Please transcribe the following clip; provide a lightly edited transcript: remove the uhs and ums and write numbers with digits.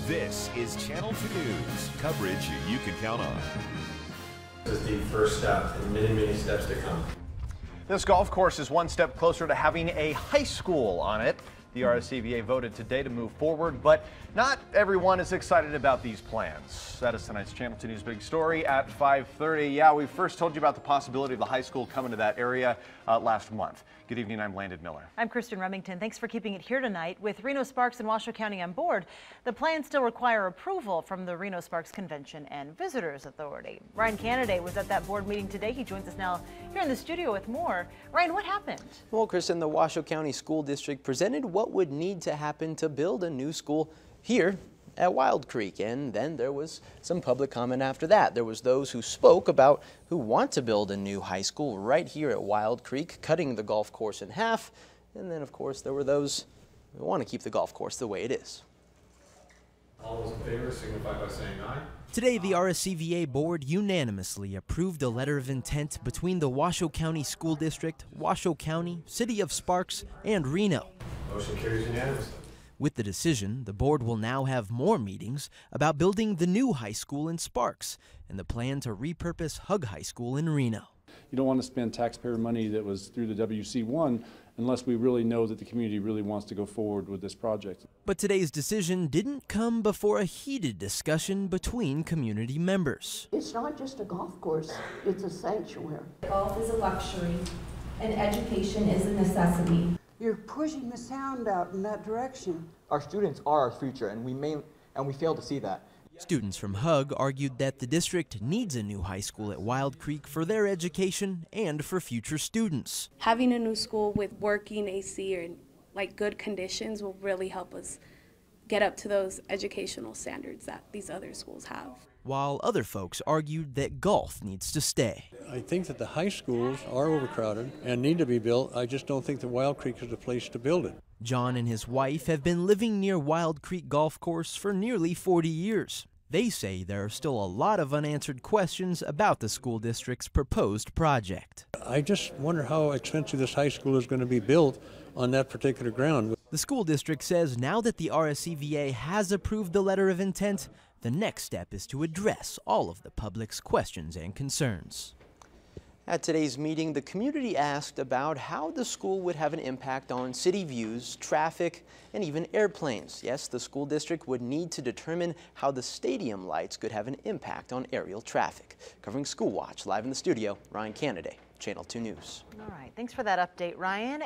This is Channel 2 News, coverage you can count on. This is the first step in many, many steps to come. This golf course is one step closer to having a high school on it. The RSCVA voted today to move forward, but not everyone is excited about these plans. That is tonight's Channel 2 News Big Story at 5:30. Yeah, we first told you about the possibility of the high school coming to that area last month. Good evening, I'm Landon Miller. I'm Kristen Remington. Thanks for keeping it here tonight. With Reno Sparks and Washoe County on board, the plans still require approval from the Reno Sparks Convention and Visitors Authority. Ryan Canaday was at that board meeting today. He joins us now here in the studio with more. Ryan, what happened? Well, Kristen, the Washoe County School District presented what would need to happen to build a new school here at Wildcreek, and then there was some public comment after that. There was those who spoke about who want to build a new high school right here at Wildcreek, cutting the golf course in half, and then of course there were those who want to keep the golf course the way it is. All those in favor signify by saying aye. Today, the RSCVA board unanimously approved a letter of intent between the Washoe County School District, Washoe County, City of Sparks, and Reno. Motion carries unanimously. With the decision, the board will now have more meetings about building the new high school in Sparks and the plan to repurpose Hug High School in Reno. You don't want to spend taxpayer money that was through the WC1 unless we really know that the community really wants to go forward with this project. But today's decision didn't come before a heated discussion between community members. It's not just a golf course, it's a sanctuary. Golf is a luxury and education is a necessity. You're pushing the sound out in that direction. Our students are our future, and we fail to see that. Students from Hug argued that the district needs a new high school at Wildcreek for their education and for future students. Having a new school with working AC or like good conditions will really help us get up to those educational standards that these other schools have. While other folks argued that golf needs to stay. I think that the high schools are overcrowded and need to be built. I just don't think that Wildcreek is the place to build it. John and his wife have been living near Wildcreek Golf Course for nearly 40 years. They say there are still a lot of unanswered questions about the school district's proposed project. I just wonder how expensive this high school is going to be built on that particular ground. The school district says now that the RSCVA has approved the letter of intent, the next step is to address all of the public's questions and concerns. At today's meeting, the community asked about how the school would have an impact on city views, traffic, and even airplanes. Yes, the school district would need to determine how the stadium lights could have an impact on aerial traffic. Covering School Watch live in the studio, Ryan Canaday, Channel 2 News. All right, thanks for that update, Ryan.